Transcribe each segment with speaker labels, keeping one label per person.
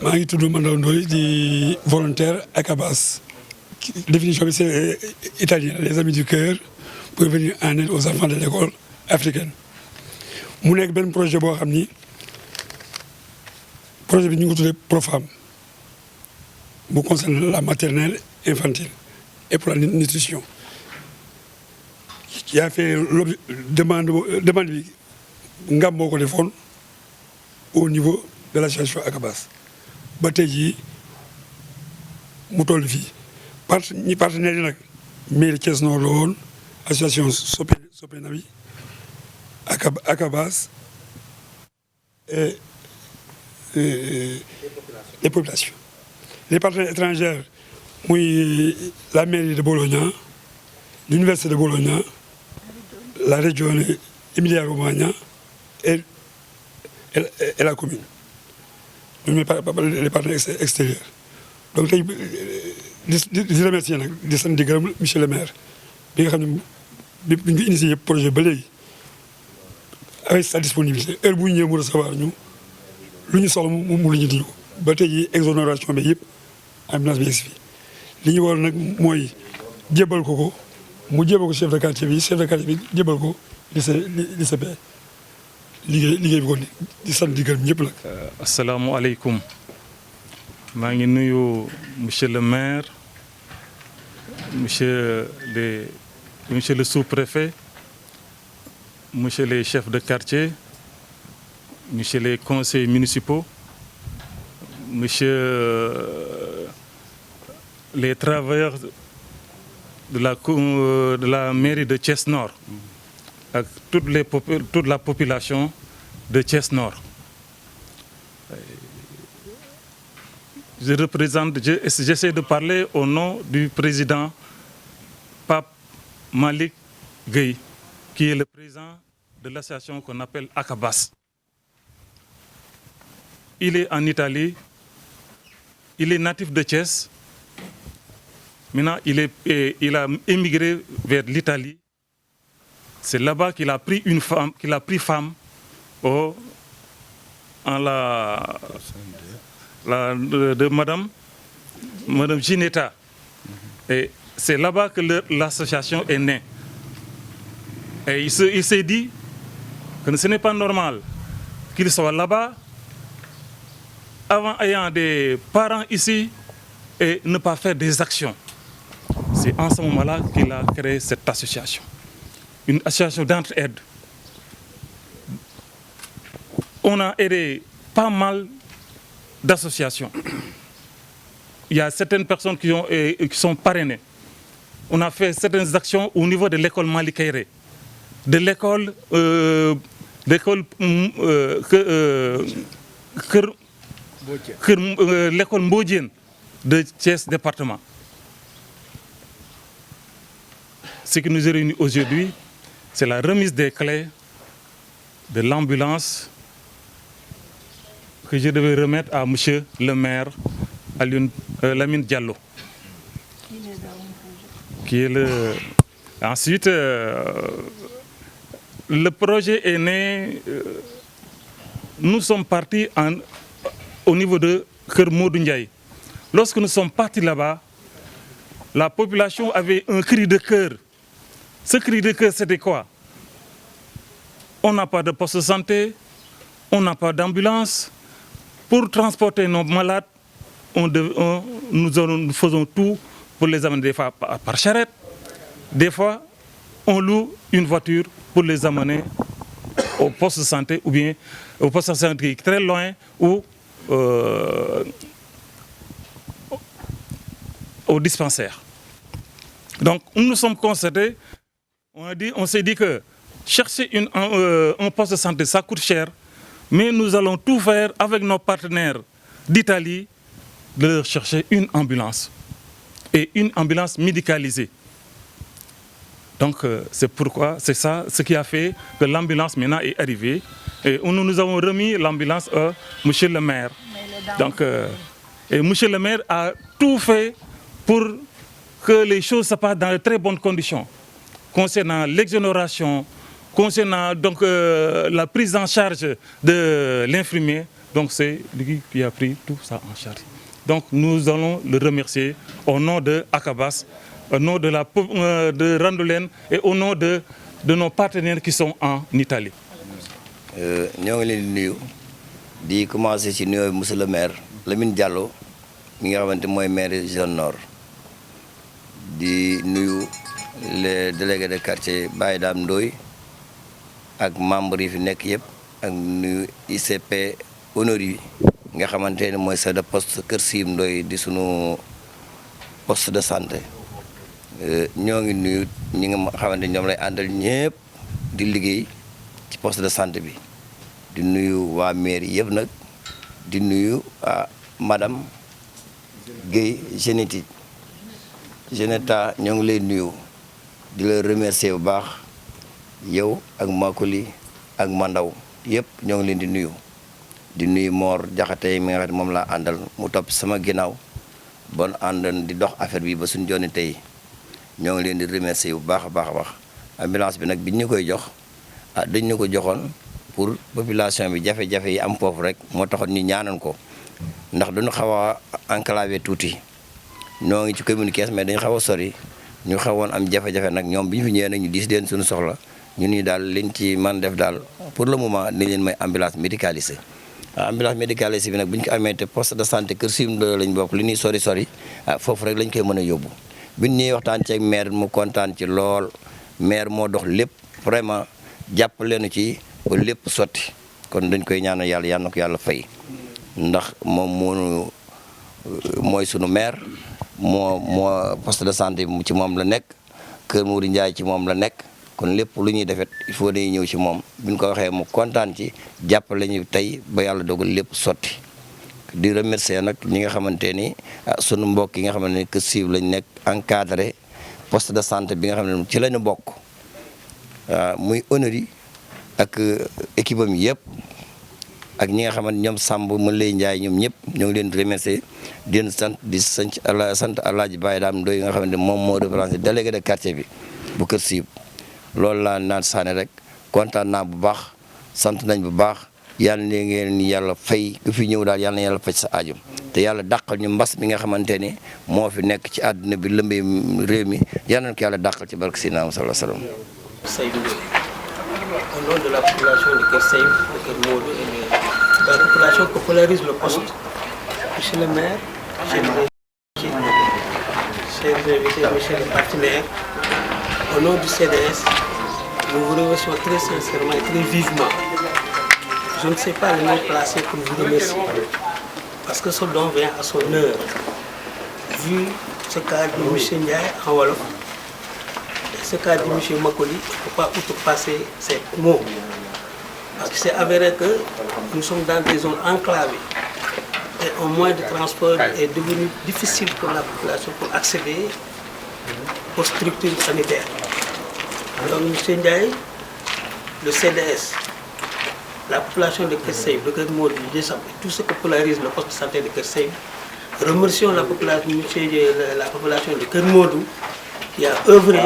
Speaker 1: maa ngi tudd Mandaw Ndoye di volontaire ACABAS. Définition bi c'est italien, les amis du cœur pour venir en aide aux enfants de l'école africaine. mu nekk benn projet boo xam ni projet bi ñu ngi ko tuddee Profam bu concerne la maternelle infantile et pour la nutrition. qui a fait demande bi Ngam moo ko defoon au niveau de l'association ACABAS ba tey jii mu toll fii ñi partenaires yi nag mairie Thiès Nord la woon association Sopenawi ACABAS et les populations. Les partenaires étrangers muy la mairie de Bologna, l'université de Bologna, la région Emilia-Romagna et la commune. Les partenaires extérieurs. Donc tey di remercier nag di sant di gërëm monsieur le maire bi nga xam ne bi ñu initié projet ba léegi avec sa disponibilité heure bu ñu ñëwee mu recevoir ñu lu ñu soxla mu lu ñu di ko ba tey jii exonération bi yëpp ambulance bi yegsi fii li ñu war nag mooy jébal ko mu jébal ko chef de quartier bi jébal ko lycée liggéey bi ko di sant di gërëm ñëpp nag.
Speaker 2: Asalaamualeykum. maa ngi nuyu monsieur le maire monsieur le sous-préfet monsieur les chefs de quartier monsieur les conseillers municipaux monsieur les travailleurs de la mairie de Thiès Nord ak toute la population de Thiès Nord. J'essaie de parler au nom du président Pape Malick Gueye, qui est le président de l'association qu'on appelle ACABAS. Il est en Italie, il est natif de Thiès. Maintenant, il a émigré vers l'Italie. C'est là-bas qu'il a pris femme de Madame Ginetta. Et c'est là-bas que l'association est née. Et il s'est dit que ce n'est pas normal qu'il soit là-bas, avant ayant des parents ici, et ne pas faire des actions. C'est en ce moment-là qu'il a créé cette association. Une association d'entraide. On a aidé pas mal d'associations. Il y a certaines personnes qui sont parrainées. On a fait certaines actions au niveau de l'école Malikaire, de l'école l'école Mbodjen de Thiès département. Ce qui nous est réuni aujourd'hui, c'est la remise des clés de l'ambulance que je devais remettre à monsieur le maire Lamine Diallo. Ensuite, le projet est né. Nous sommes partis au niveau de Kër Modou Ndiaye. Lorsque nous sommes partis là-bas, la population avait un cri de cœur. Ce cri de cœur, c'était quoi? On n'a pas de poste de santé, on n'a pas d'ambulance. Pour transporter nos malades, nous faisons tout pour les amener des fois par charrette. Des fois, on loue une voiture pour les amener au poste de santé ou bien au poste de santé qui est très loin ou au dispensaire. Donc, nous nous sommes constatés, on s'est dit que chercher un poste de santé, ça coûte cher, mais nous allons tout faire avec nos partenaires d'Italie de leur chercher une ambulance et une ambulance médicalisée. Donc, c'est ça ce qui a fait que l'ambulance maintenant est arrivée. Et nous avons remis l'ambulance à monsieur le maire. Donc, et monsieur le maire a tout fait pour que les choses se passent dans de très bonnes conditions. Concernant l'exonération, concernant donc la prise en charge de l'infirmier, Donc c'est lui qui a pris tout ça en charge. Donc nous allons le remercier au nom de Akabas, au nom de de Randoulène et au nom de nos partenaires qui sont en Italie.
Speaker 3: ñoo ngi leen di nuyu di commencer ci nuyoo monsieur le maire Lamine Diallo mi nga xamante mooy maire zone nord di nuyu les délégués de quartier Baye Dame Ndoye ak membres yi fi nekk yëpp ak nuyu ICP Honori nga xamante ne mooy chef de poste Kër Siim Ndoye di sunu poste de santé ñoo ngi nuyu ñi nga xamante ñoom lay àndal ñëpp di liggéey ci poste de santé bi di nuyu waa mairie yëpp nag di nuyu madame Guèye Geneta ñoo ngi lay nuyu di la remercier bu baax yow ak Makoli ak Mandaw yëpp ñoo ngi leen di nuyu Mor Jaxate mi nga xam ne moom laa àndal mu topp sama ginnaaw bon àndan di dox affaire bi ba suñu jooni tey ñoo ngi leen di remercier bu baax a baax a baax ambulance bi nag biñ ñu koy jox dañ ñu ko joxoon pour population bi jafe-jafe yi am foofu rek moo taxoon ñu ñaanoon ko ndax duñu xaw a enclavé tuuti ñoo ngi ci commune Thiès mais dañu xaw a sori ñu xawoon am jafe-jafe nag ñoom bi ñu fi ñëwee nag ñu diis leen suñu soxla ñu ni daal liñ ci man def daal pour le moment dañ leen may ambulance médicalisée ambulance médicalisée bi nag bu ñu ko amee te poste de santé Kër Siim Ndoye lañ bokk li ñuy sori foofu rek lañ koy mën a yóbbu bi ñu ñëwee waxtaan ci ak maire mu kontaan ci lool maire moo dox lépp vraiment jàpp leenu ci ba lépp sotti kon dañ koy ñaanal yàlla yal na ko yàlla fay ndax moom mooy sunu maire moo poste de santé ci moom la nekk Kër Mouri Ndiaye ci moom la nekk kon lépp lu ñuy defet il faut dañuy ñëw ci moom bi ñu ko waxee mu kontaan ci jàppale ñu tey ba yàlla dogal lépp sotti di remercier nag ñi nga xamante ni sunu mbokk yi nga xamante ni Kër Siim lañ nekk encadré poste de santé bi nga xam ne ci lañu bokk muy Honori ak équipe am yëpp ak ñi nga xamante ñoom Samb mën lay Njaay ñoom ñëpp ñoo ngi leen di remercier di leen sant Alaaji Baye Dame Ndoye nga xamante moom moo représenté délégué de quartier bi bu Kër Siim loolu laa naan saane rek kontaan naa bu baax sant nañ bu baax yàlla na ngeen yàlla fay ku fi ñëw daal yàlla na yàlla faj sa aajum te yàlla dàqal ñu mbas mi nga xamante ni moo fi nekk ci àdduna bi lëmbee réew mi yàlla na ko yàlla dàqal ci barke Seydina Muhammad sallallahu alayhi wa sallam.
Speaker 4: Au nom de la population de Kër Siim, de Kër Modou et de la population qui polarise le poste, monsieur le maire, chers invités, monsieur le partenaire, au nom du CDS, nous vous remercions très sincèrement et très vivement. Je ne sais pas le nom placé pour vous remercier, parce que ce don vient à son heure. Vu ce qu'a dit M. Ndiaye en Wolof, et ce qu'a dit M. Makoli, il ne faut pas outrepasser ces mots. Parce que c'est avéré que nous sommes dans des zones enclavées et un moyen de transport est devenu difficile pour la population pour accéder aux structures sanitaires. Donc M. Ndiaye, le CDS, la population de Kër Siim, de Kër Modou, tout ce que polarise le poste de santé de Kër Siim, remercions la population de Kër Modou qui a œuvré,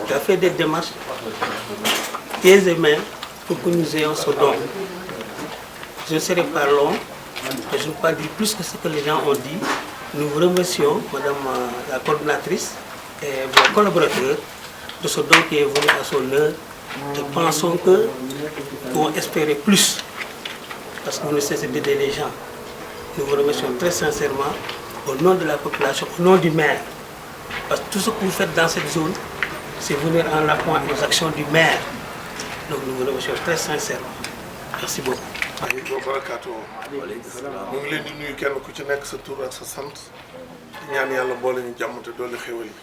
Speaker 4: qui a fait des démarches pieds et mains pour que nous ayons ce don. Je ne serai pas long, et je ne vais pas dire plus que ce que les gens ont dit. Nous vous remercions, Madame la coordinatrice et vos collaborateurs, de ce don qui est venu à son heure. Et pensons que nous pouvons espérer plus, parce que vous ne cessez d'aider les gens. Nous vous remercions très sincèrement, au nom de la population, au nom du maire. Parce que tout ce que vous faites dans cette zone, c'est venir en appui aux actions du maire. Donc nous vous remercions très sincèrement. Merci beaucoup.
Speaker 5: wa barakaatu ñu ngi leen di nuyu kenn ku ci nekk sa tur ak sa sant di ñaan yàlla boole ñu jàmm te doole xéwal yi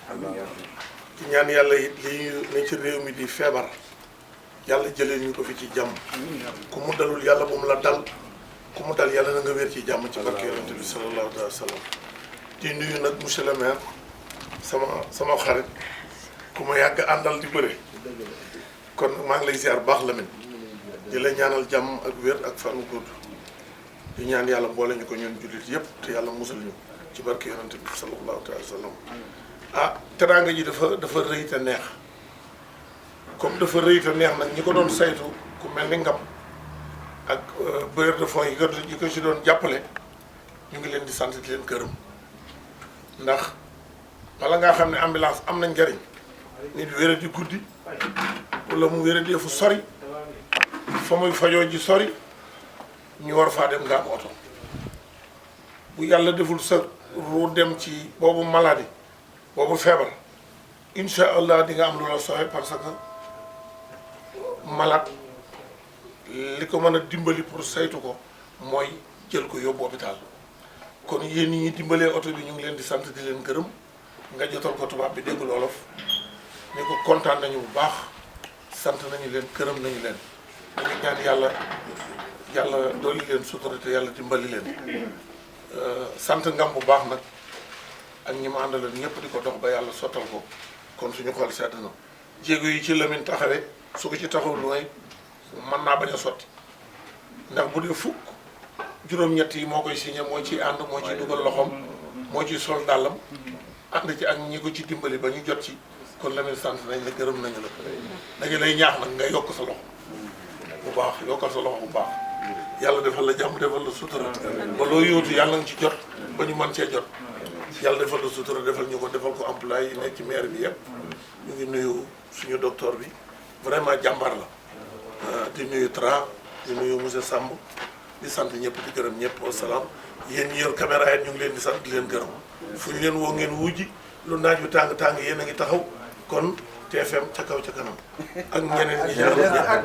Speaker 5: di ñaan yàlla it lii ne ci réew mi di feebar yàlla jëlee ñu ko fi ci jàmm ku mu dalul yàlla bu mu la dal ku mu dal yàlla na nga wér ci jàmm ci barke yonent bi sallallahu alayhi wa sallam di nuyu nag monsieur le maire sama xarit ku ma yàgg àndal di bëre kon maa ngi lay ziar baax Lamine di la ñaanal jàmm ak wér ak fan gudd di ñaan yàlla boole ñu ko ñun jullit yëpp te yàlla musal ñu ci barke yonent bi sallallahu alayhi wa sallam teraanga ji dafa rëy te neex comme dafa rëy te neex nag ñi ko doon saytu ku mel ni ngam ak bailleurs de fonds yi ko ci doon jàppale ñu ngi leen di sant di leen gërëm ndax bala ngaa xam ne ambulance am na njariñ nit wéra di guddi wala mu wéra di fu sori fa muy fajoo ji sori ñu war faa dem nga am oto bu yàlla deful sa ru dem ci boobu maladie boobu feebar incha allah di nga am lu la soxe parce que malade li ko mën a dimbali pour saytu ko mooy jël ko yóbbu hôpital kon yéen ñi dimbalee oto bi ñu ngi leen di sant di leen gërëm nga jotal ko tubaab bi déggul wolof ni ko kontaan nañu bu baax sant nañu leen gërëm nañu leen dañu ñaan yàlla dooli leen sutura te yàlla dimbali leen sant ngam bu baax nag ak ñi ma àndaloon ñëpp di ko dox ba yàlla sottal ko kon suñu xol sedd na jéego yi ci Lamine taxawee su ko ci taxaw lu may mën naa bañ a sotti ndax bu dee fukk juróom-ñett yi moo koy signé moo ciy ànd moo ciy dugal loxoom moo ciy sol dàllam ànd ci ak ñi ko ci dimbali ba ñu jot ci kon Lamine sant nañ la gërëm nañu la dañu lay ñaax nag nga yokk sa loxo bu baax yokkal sa loxo bu baax yàlla defal la jàmm defal la sutura ba loo yóotu yàlla nga ci jot ba ñu mën cee jot yàlla defal la sutura defal ñu ko defal ko employé yi nekk ci maire bi yëpp ñu ngi nuyu suñu docteur bi vraiment jàmbar la di nuyu Tra di nuyu monsieur Samb di sant ñëpp di gërëm ñëpp wasalaam yéen ñi yor caméra yi ñu ngi leen di sant di leen gërëm fu ñu leen woo ngeen wujji lu naaj bi tàng yéen a ngi taxaw kon TFM ca kaw ca kanam ak ñeneen ñi jaar.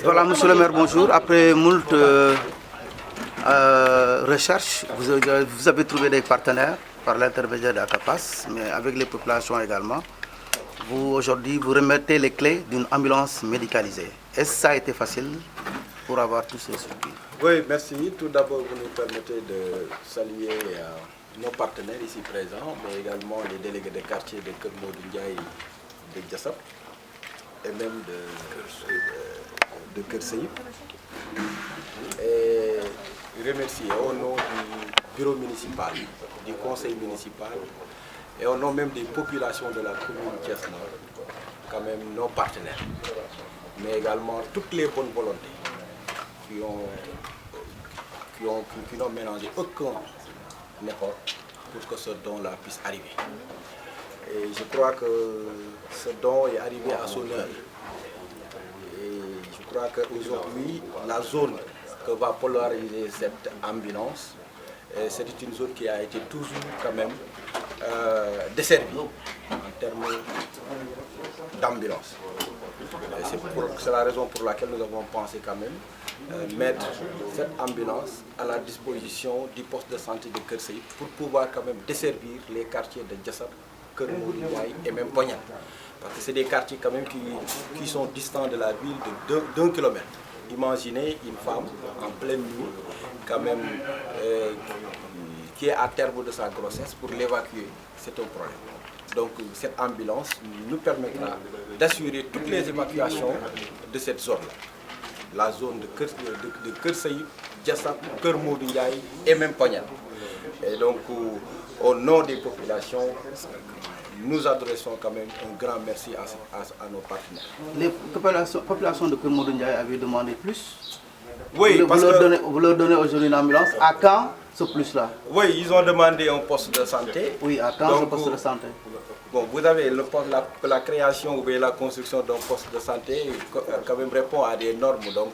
Speaker 6: Voilà, monsieur le maire, bonjour. Après moult recherches, vous avez trouvé des partenaires par l'intermédiaire d'ACAPAS, mais avec les populations également. Vous, aujourd'hui, vous remettez les clés d'une ambulance médicalisée. Est-ce que ça a été facile pour avoir tous ces circuits?
Speaker 7: Oui, merci. Tout d'abord, vous nous permettez de saluer nos partenaires ici présents, mais également les délégués des quartiers de Keur Modou Ndiaye, de Diassap, et même de Keur Seyib. Et remercier au nom du bureau municipal, du conseil municipal, et au nom même des populations de la commune Thiès-Nord, quand même nos partenaires, mais également toutes les bonnes volontés qui n'ont mélangé aucun effort pour que ce don-là puisse arriver. Et je crois que ce don est arrivé à son heure. Et je crois qu'aujourd'hui, la zone que va polariser cette ambulance, c'est une zone qui a été toujours quand même desservie en termes d'ambulance. C'est la raison pour laquelle nous avons pensé quand même mettre cette ambulance à la disposition du poste de santé de Keur Seyib pour pouvoir quand même desservir les quartiers de Diassap, Keur Modou Ndiaye et même Pognane. Parce que c'est des quartiers quand même qui sont distants de la ville de d'1 kilomètre. Imaginez une femme en pleine nuit, quand même, qui est à terme de sa grossesse, pour l'évacuer, c'est un problème. Donc cette ambulance nous permettra d'assurer toutes les évacuations de cette zone-là. La zone de Keur Seyib, Diassap, Keur Modou Ndiaye et même Pognane. Et donc au nom des populations, nous adressons quand même un grand merci à nos partenaires.
Speaker 6: Les populations de Keur Modou Ndiaye avaient demandé plus.
Speaker 7: Oui,
Speaker 6: vous leur donnez aujourd'hui une ambulance. À quand ce plus-là?
Speaker 7: Oui, ils ont demandé un poste de santé.
Speaker 6: Oui, à quand ce poste de santé?
Speaker 7: Bon, vous avez la création ou la construction d'un poste de santé quand même répond à des normes. Donc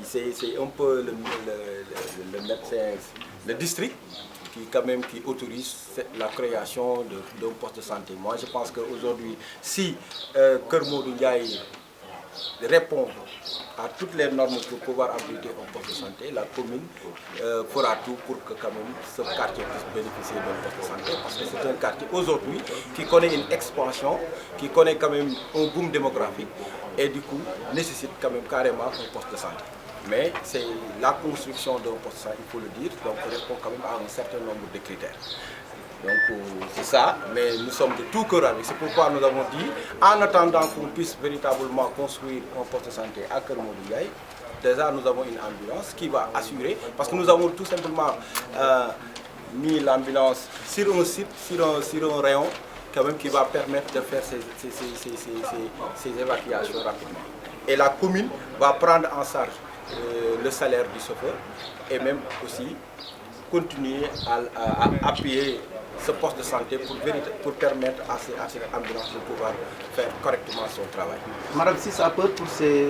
Speaker 7: c'est un peu le médecin, le district qui autorise la création d'un poste de santé. Moi je pense qu'aujourd'hui, si Keur Modou Ndiaye répond à toutes les normes pour pouvoir abriter un poste de santé, la commune fera tout pour que quand même ce quartier puisse bénéficier d'un poste de santé, parce que c'est un quartier aujourd'hui qui connaît une expansion, qui connaît quand même un boom démographique et du coup nécessite quand même carrément un poste de santé. Mais c'est la construction d'un poste de santé, il faut le dire, donc répond quand même à un certain nombre de critères. Donc c'est ça, mais nous sommes de tout cœur avec. C'est pourquoi nous avons dit, en attendant qu'on puisse véritablement construire un poste de santé à Keur Modou Ndiaye, déjà nous avons une ambulance qui va assurer, parce que nous avons tout simplement mis l'ambulance sur un site, sur un rayon, quand même, qui va permettre de faire ces évacuations rapidement. Et la commune va prendre en charge le salaire du chauffeur et même aussi continuer à appuyer ce poste de santé pour permettre à cette ambulance de pouvoir faire correctement son travail.
Speaker 6: Madame, si ça peut pour ces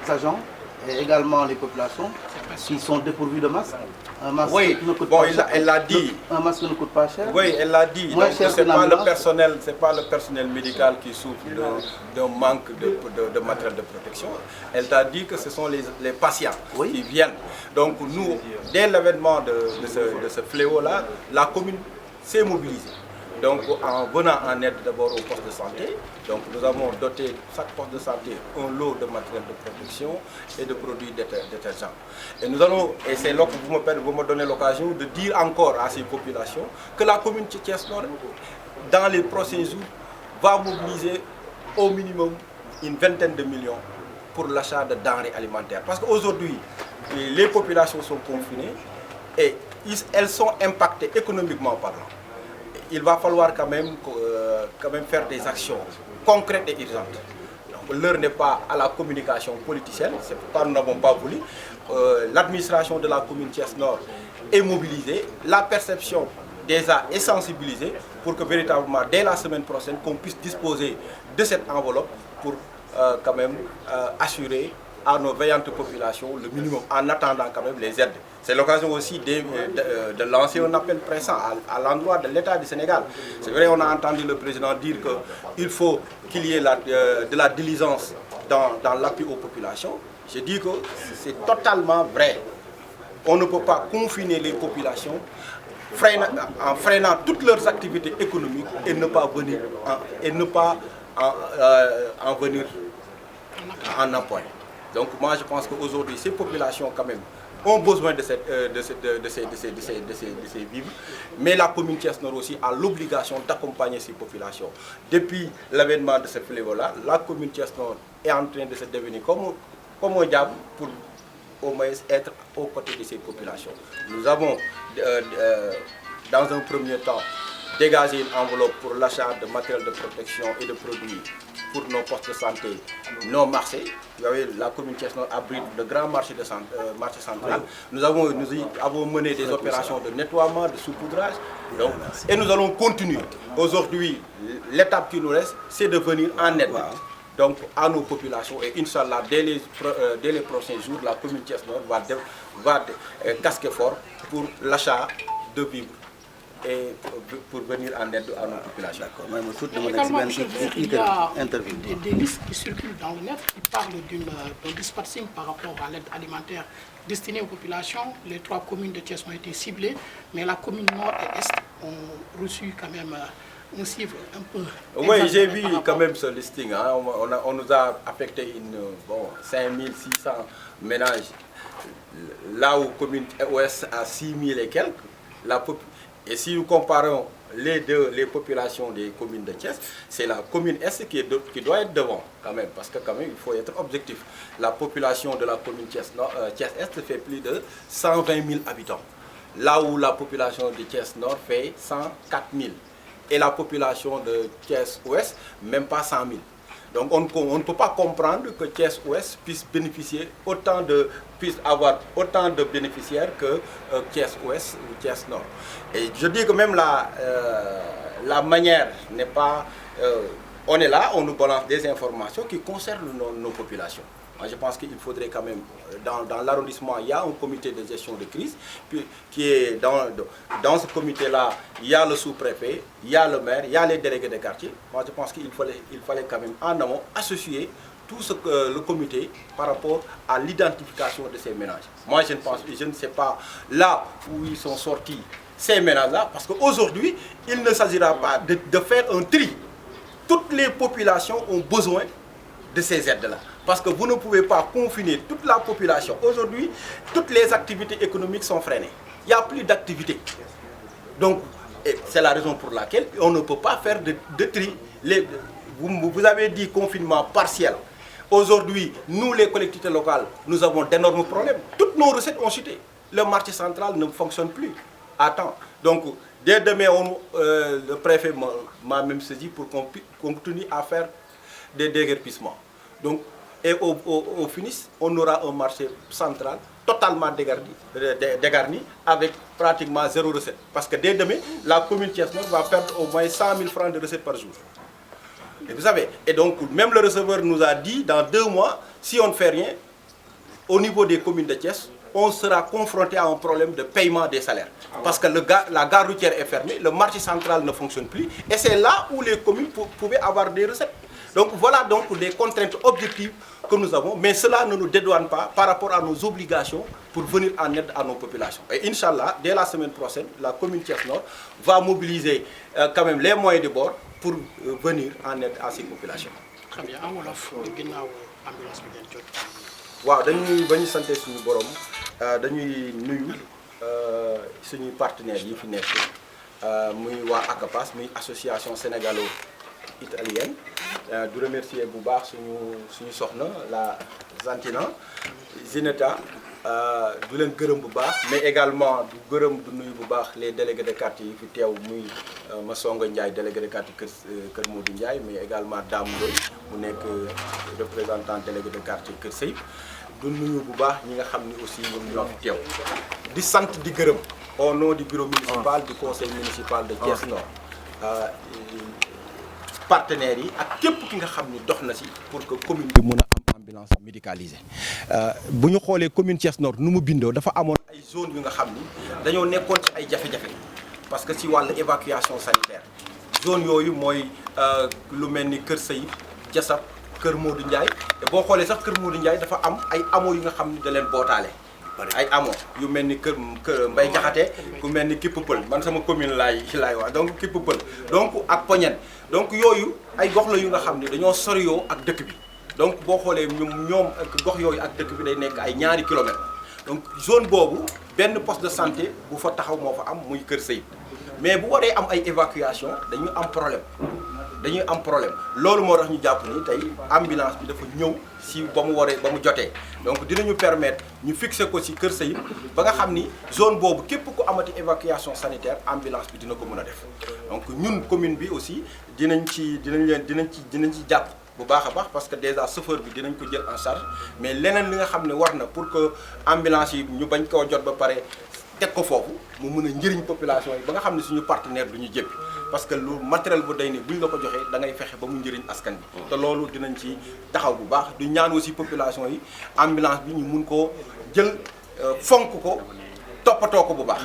Speaker 6: agents et également les populations qui sont dépourvues de masques, un masque
Speaker 7: oui,
Speaker 6: ne coûte
Speaker 7: bon,
Speaker 6: pas cher.
Speaker 7: elle l'a dit.
Speaker 6: Un masque ne coûte pas cher.
Speaker 7: Oui, elle l'a dit.
Speaker 6: Moins
Speaker 7: Donc,
Speaker 6: cher
Speaker 7: c'est
Speaker 6: qu'une
Speaker 7: pas
Speaker 6: ambulance.
Speaker 7: c'est pas le personnel médical qui souffre d'un manque de matériel de protection. Elle t'a dit que ce sont les patients
Speaker 6: Oui.
Speaker 7: qui viennent. Donc nous, dès l'avènement de ce fléau-là, la commune s'est mobilisée. Donc en venant en aide d'abord au poste de santé, donc nous avons doté chaque poste de santé un lot de matériel de protection et de produits détergents. Et nous allons, et c'est là que vous me donnez l'occasion de dire encore à ces populations que la commune de Thiès-Nord, dans les prochains jours, va mobiliser au minimum une vingtaine de millions pour l'achat de denrées alimentaires. Parce qu'aujourd'hui, les populations sont confinées et elles sont impactées économiquement parlant. Il va falloir quand même faire des actions concrètes et urgentes. L'heure n'est pas à la communication politicienne, c'est pourquoi nous n'avons pas voulu. L'administration de la commune Thiès-Nord est mobilisée, la perception déjà est sensibilisée pour que véritablement dès la semaine prochaine qu'on puisse disposer de cette enveloppe pour assurer à nos veillantes populations le minimum en attendant quand même les aides. C'est l'occasion aussi de lancer un appel pressant à l'endroit de l'État du Sénégal. C'est vrai, on a entendu le président dire qu'il faut qu'il y ait de la diligence dans l'appui aux populations. Je dis que c'est totalement vrai. On ne peut pas confiner les populations en freinant toutes leurs activités économiques et ne pas venir en venir en appoint. Donc moi je pense qu'aujourd'hui ces populations quand même ont besoin de ces vivres, mais la commune Thiès-Nord aussi a l'obligation d'accompagner ces populations. Depuis l'avènement de ce fléau-là, la commune Thiès-Nord est en train de se devenir comme un diable pour au moins être aux côtés de ces populations. Nous avons dans un premier temps dégagé une enveloppe pour l'achat de matériel de protection et de produits pour nos postes de santé non marchés. Vous voyez, la commune Thiès-Nord abrite le grand marché central. Nous avons mené des opérations de nettoiement, de saupoudrage. Et nous allons continuer. Aujourd'hui, l'étape qui nous reste, c'est de venir en aide donc, à nos populations. Et Inch'Allah, dès les prochains jours, la commune Thiès-Nord va casquer fort pour l'achat de vivres et pour venir en aide à nos populations.
Speaker 8: Également, monsieur, il y a des listes qui circulent dans le net qui parlent d'un dispatching par rapport à l'aide alimentaire destinée aux populations. Les 3 communes de Thiès ont été ciblées, mais la commune nord et est ont reçu quand même un chiffre un peu...
Speaker 7: Oui, j'ai vu quand même ce listing. Hein. On nous a affecté 5600 ménages, là où commune ouest a 6000 et quelques. Et si nous comparons les populations des communes de Thiès, c'est la commune Est qui doit être devant quand même, parce que quand même il faut être objectif. La population de la commune Thiès-Est fait plus de 120 000 habitants, là où la population de Thiès-Nord fait 104 000. Et la population de Thiès-Ouest, même pas 100 000. Donc on ne peut pas comprendre que Thiès-Ouest puisse avoir autant de bénéficiaires que Thiès-Ouest ou Thiès-Nord. Et je dis que même la manière n'est pas... on est là, on nous balance des informations qui concernent nos populations. Moi, je pense qu'il faudrait quand même, dans l'arrondissement, il y a un comité de gestion de crise, qui est dans ce comité-là, il y a le sous-préfet, il y a le maire, il y a les délégués de quartier. Moi, je pense qu'il fallait quand même en amont associer tout le comité par rapport à l'identification de ces ménages. Moi, je ne sais pas là où ils sont sortis ces ménages-là, parce qu'aujourd'hui, il ne s'agira pas de faire un tri. Toutes les populations ont besoin de ces aides-là. Parce que vous ne pouvez pas confiner toute la population. Aujourd'hui, toutes les activités économiques sont freinées. Il n'y a plus d'activité. Donc, c'est la raison pour laquelle on ne peut pas faire de tri. Vous avez dit confinement partiel. Aujourd'hui, nous, les collectivités locales, nous avons d'énormes problèmes. Toutes nos recettes ont chuté. Le marché central ne fonctionne plus à temps. Donc, dès demain, le préfet m'a même saisi pour qu'on continue à faire des déguerpissements. Donc, Et au finish, on aura un marché central totalement dégarni avec pratiquement 0 recette. Parce que dès demain, la commune Thiès-Nord va perdre au moins 100 000 francs de recettes par jour. Et vous savez, et donc même le receveur nous a dit, dans 2 mois, si on ne fait rien, au niveau des communes de Thiès, on sera confronté à un problème de paiement des salaires. Parce que la gare routière est fermée, le marché central ne fonctionne plus, et c'est là où les communes pouvaient avoir des recettes. Donc voilà donc les contraintes objectives que nous avons, mais cela ne nous dédouane pas par rapport à nos obligations pour venir en aide à nos populations. Et Inch'Allah, dès la semaine prochaine, la commune Thiès-Nord va mobiliser quand même les moyens de bord pour venir en aide à ces populations.
Speaker 8: Très bien. En wolof ginnaaw ambulance bi ngeen jot.
Speaker 7: waaw dañuy ba ñu sante suñu borom dañuy nuyu suñuy partenaires yi fi nekk muy waa ACAPAS muy association sénégalo-italienne du remercier bu baax suñu soxna la Zantina Zineta du leen gërëm bu baax mais également du nuyu bu baax les délégués de quartier yi fi teew muy Masonga Ndiaye délégué de quartier Kër Modou Ndiaye mais également Dame Ndoye mu nekk représentant délégué de quartier Kër Seyib du nuyu bu baax ñi nga xam ni aussi ñoom ñoo fi teew di sant di gërëm au nom du bureau municipal du conseil municipal de Thiès Nord partenaires yi ak képp ki nga xam ni dox na si pour que commune bi mën a am ambulance médicalisée bu ñu xoolee commune Thiès Nord nu mu bindoo dafa amoon ay zone yu nga xam ni dañoo nekkoon ci ay jafe-jafe parce que si wàllu évacuation sanitaire zone yooyu mooy lu mel ni Kër Sayib Jasab Kër Modou Ndiaye te boo xoolee sax Kër Modou Ndiaye dafa am ay amo yu nga xam ni da leen bootaale ay amo yu mel ni kër Mbay Jaxate ku mel ni Kipp Pël man sama commune laay wax donc Kipp Pël donc ak Poñen donc yooyu ay gox la yu nga xam ni dañoo soriyoo ak dëkk bi donc boo xoolee ñoom gox yooyu ak dëkk bi day nekk ay ñaari kilomètres donc zone boobu benn poste de santé bu fa taxaw moo fa am muy Kër Sayib mais bu waree am ay évacuation dañuy am problème loolu moo tax ñu jàpp ni tey ambulance bi dafa ñëw si ba mu jotee donc dinañu permettre ñu fixer ko si Kër Sayib ba nga xam ni zone boobu képp ku amati évacuation sanitaire ambulance bi dina ko mën a def donc ñun commune bi aussi dinañ ci jàpp bu baax a baax parce que déjà chauffeur bi dinañ ko jël en charge mais leneen li nga xam ne war na pour que ambulance yi ñu bañ koo jot ba pare teg ko foofu mu mën a njëriñ population yi ba nga xam ne suñu partenaire du ñu jéppi parce que lu matériel bu day ni buñ la ko joxee da ngay fexe ba mu njëriñ askan bi te loolu dinañ ci taxaw bu baax du ñaan aussi population yi ambulance bi ñu mun koo jël fonk ko toppatoo ko bu baax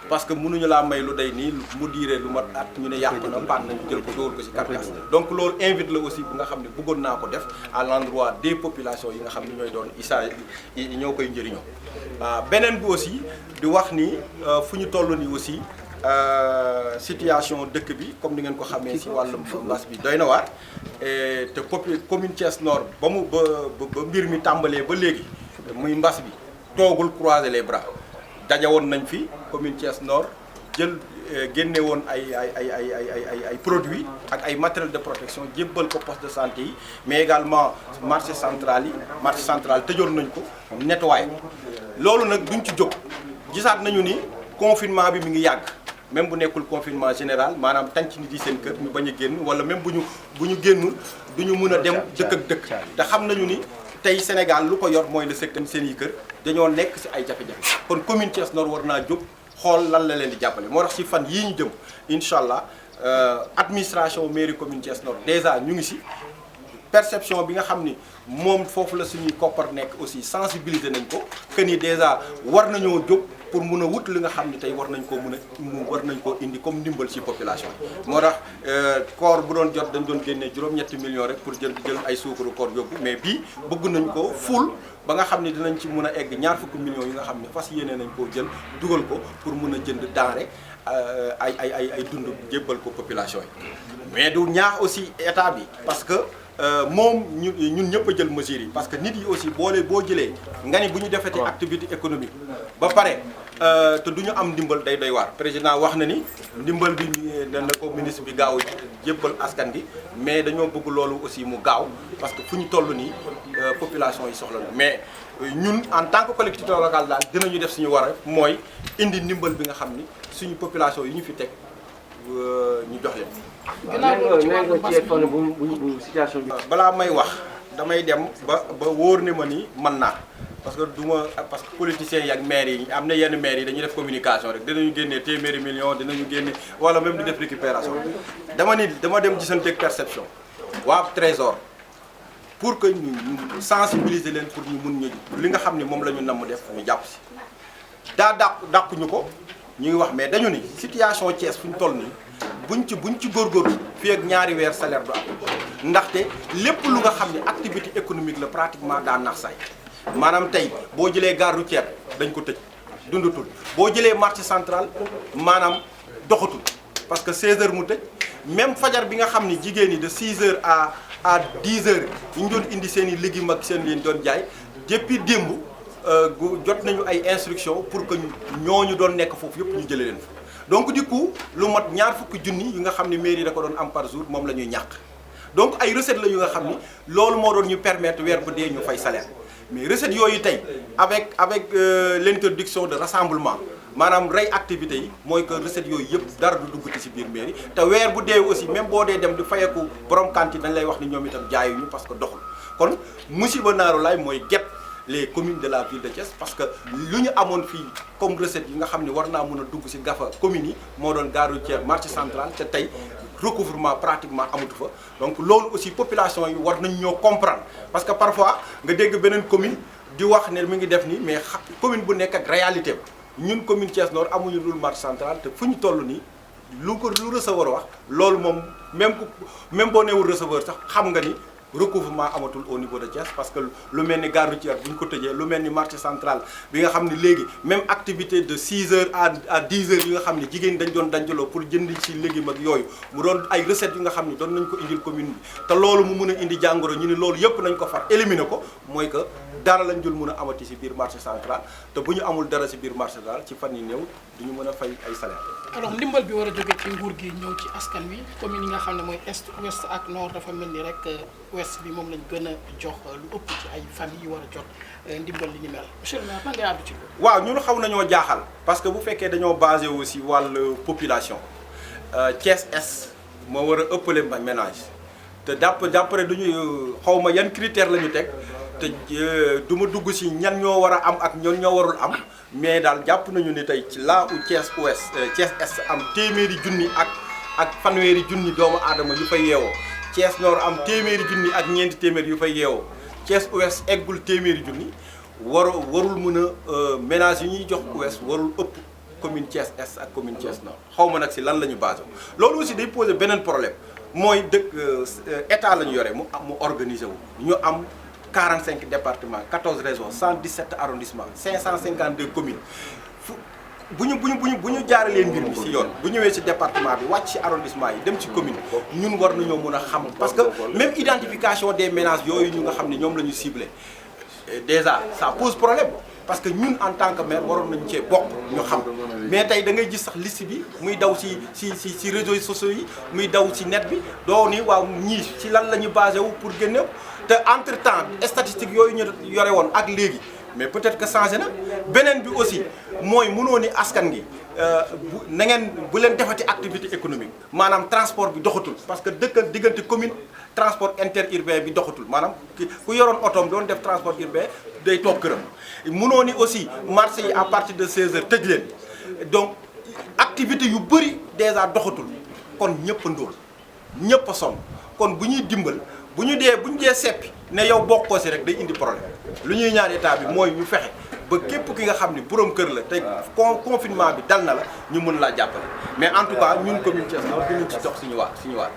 Speaker 7: parce que mënuñu laa may lu day nii mu diiree lu mat at ñu ne yàqu na panne nañu jël ko dóor ko ci carcasse donc loolu invite la aussi bu nga xam ne bëggoon naa ko def à l'endroit des populations yi nga xam ne ñooy doon ñoo koy njëriñoo beneen bi aussi di wax ni fu ñu toll nii aussi situation dëkk bi comme ni ngeen ko xamee ci wàllum mbas bi doy na waar te commune Thiès Nord ba mbir mi tàmbalee ba léegi muy mbas bi toogul croiser les bras dajawoon nañ fi commune Thiès Nord génne woon ay produits ak ay matériel de protection jébbal ko poste de santé yi mais également marché central tëjoon nañ ko nettoyé loolu nag duñ ci jóg gisaat nañu ni confinement bi mi ngi yàgg même bu nekkul confinement général maanaam tànc nit yi seen kër ñu bañ a génn wala même bu ñu génnul du ñu mën a dem dëkk ak dëkk te xam nañu ni tey Sénégal lu ko yor mooy le secteur seen yi kër dañoo nekk ci ay jafe-jafe kon commune Thiès Nord war naa jóg xool lan la leen di jàppale moo tax ci fan yii ñu jëm incha allah administration mairie commune Thiès Nord déjà ñu ngi ci perception bi nga xam ni moom foofu la suñuy koppar nekk aussi sensibiliser nañ ko que ni déjà war nañoo jóg pour mun a wut li nga xam ni tey war nañ koo indi comme ndimbal ci population yi moo tax koor bu doon jot dañ doon génnee juróom-ñetti millions rek pour jël ay suukaru koor yóbbu mais bii bëgg nañ ko ful ba nga xam ni dinañ ci mun a egg ñaar fukki millions yi nga xam ne fas yéene nañ koo jël dugal ko pour mun a jënd denrée ay dund jébbal ko population yi mais du ñaax aussi état bi parce que moom ñun ñëpp a jël mesures yi parce que nit yi aussi boo jëlee nga ni bu ñu defeti activité économique ba pare te du ñu am ndimbal day doy waar président wax na ni ndimbal bi dana ko ministre bi gaaw jébbal askan gi mais dañoo bëgg loolu aussi mu gaaw parce que fu ñu toll nii population yi soxla na mais ñun en tant que collectivité locale daal dinañu def suñu war a mooy indi ndimbal bi nga xam ni suñu population yi ñu fi teg ñu jox leen.
Speaker 9: nee nga situation bi.
Speaker 7: balaa may wax damay dem ba wóor ne ma ni mën naa parce que politiciens yi ak maires yi am na yenn maires yi dañuy def communication rek dinañu génnee téeméeri millions dinañu génne wala même di def récupération dama dem gisanteeg perception waa trésor pour que ñu sensibiliser leen pour ñu mun ñu li nga xam ne moom la ñu namm def ñu jàpp si daa dàquñu ko ñu ngi wax mais dañu ni situation Thiès fu ñu toll nii buñ ci góorgóorlu fii ak ñaari weer salaire du am ndaxte lépp lu nga xam ne activité économique la pratiquement daa nax saay maanaam tey boo jëlee gare routière dañ ko tëj dundatul boo jëlee marché central maanaam doxatul parce que 16h mu tëj même fajar bi nga xam ni jigéen ñi de 6h à 10h ñu doon indi seen i légumes ak seen leen doon jaay depuis démb jot nañu ay instructions pour que ñooñu doon nekk foofu yëpp ñu jëlee leen fa donc du coup lu mat ñaar fukki junni yi nga xam ne mairie da ko doon am par jour moom la ñuy ñàkk donc ay recettes la yu nga xam ni loolu moo doon ñu permettre weer bu dee ñu fay salaire mais recettes yooyu tey avec l'interdiction de rassemblement maanaam rey activités yi mooy que recettes yooyu yëpp dara du duggati ci biir mairie te weer bu dee aussi même boo dee dem di fayeku borom cantine dañ lay wax ni ñoom itam jaayuñu parce que doxul kon musiba naaru laay mooy get les communes de la ville de Thiès parce que lu ñu amoon fii comme recette yi nga xam ne war naa mën a dugg ci gafa communes yi moo doon gare routière marché central te tey recouvrement pratiquement amatu fa donc loolu aussi population yi war nañ ñoo comprendre parce que parfois nga dégg beneen commune di wax ne mi ngi def nii mais commune bu nekk ak réalité ñun commune Thiès Nord amuñu dul marché central te fu ñu toll nii lu receveur wax loolu moom même boo neewul receveur sax xam nga ni recouvrement amatul au niveau de Thiès parce que lu mel ni gare routière bu ñu ko tëjee lu mel ni marché central bi nga xam ne léegi même activité de 6h à 10h yi nga xam ne jigéen dañ doon dajaloo pour jënd ci légumes ak yooyu mu doon ay recettes yu nga xam ne doon nañ ko indil commune bi te loolu mu mun a indi jàngoro ñu ni loolu yëpp nañ ko far éliminer ko mooy que dara lañ dul mun a amati ci biir marché central te bu ñu amul dara ci biir marché central ci fan yi néew du ñu mën a fay ay salaire.
Speaker 8: alors ndimbal bi war a jóge ci nguur gi ñëw ci askan wi commune yi nga xam ne mooy est ouest ak nord dafa mel ni rek ouest bi moom lañ gën a jox lu ëpp ci ay famille yu war a jot ndimbal li ni mel monsieur le maire nan ngay àddu ci loolu.
Speaker 7: waaw ñun xaw nañoo jaaxal parce que bu fekkee dañoo basé aussi wàllu population Thiès Est moo war a ëppale ménage te d'après duñu xaw ma yan critère la ñu teg te du ma dugg si ñan ñoo war a am ak ñan ñoo warul am mais daal jàpp nañu ni tey ci là où Thiès Ouest Thiès Est am téeméeri junni ak fanweeri junni doomu aadama yu fay yeewoo Thiès Nord am téeméeri junni ak ñeenti téeméer yu fay yeewoo Thiès Ouest eggul téeméeri junni warul mën a ménage yi ñuy jox Ouest warul ëpp commune Thiès Est ak commune Thiès Nord xaw ma nag si lan la ñu basé loolu aussi day poser beneen problème mooy dëkk état la ñu yore mu organiser wu ñu am 45 départements 14 régions 117 arrondissements 552 communes bu ñu jaaralee mbir mi ci yoon bu ñëwee ci département bi wàcc ci arrondissement yi dem ci commune ñun war nañoo mën a xam parce que même identification des ménages yooyu ñu nga xam ne ñoom la ñu ciblé déjà ça pose problème parce que ñun en tant que maire waroon nañu cee bokk ñu xam mais tey da ngay gis sax liste bi muy daw ci réseaux sociaux yi muy daw ci net bi doo ni waaw ñii ci lan la ñu basé wu pour génne te entre temps statistique yooyu ñu yore woon ak léegi mais peut-être que changé na beneen bi aussi mooy mënoo ni askan gi na ngeen bu leen defati activité économique maanaam transport bi doxatul parce que diggante commune transport interurbain bi doxatul maanaam ku yoroon otoom doon def transport urbain day toog këram mënoo ni aussi marché yi à partir de 16h tëj leen donc activité yu bëri déjà doxatul kon ñëpp a ndóol ñëpp a sonn kon bu ñuy dimbal bu ñu dee seppi ne yow bokkoo si rek day indi problème lu ñuy ñaan état bi mooy ñu fexe ba képp ki nga xam ni borom kër la te confinement bi dal na la ñu mën laa jàppale mais en tout cas ñun commune Thiès Nord dinañ ci dox suñu waat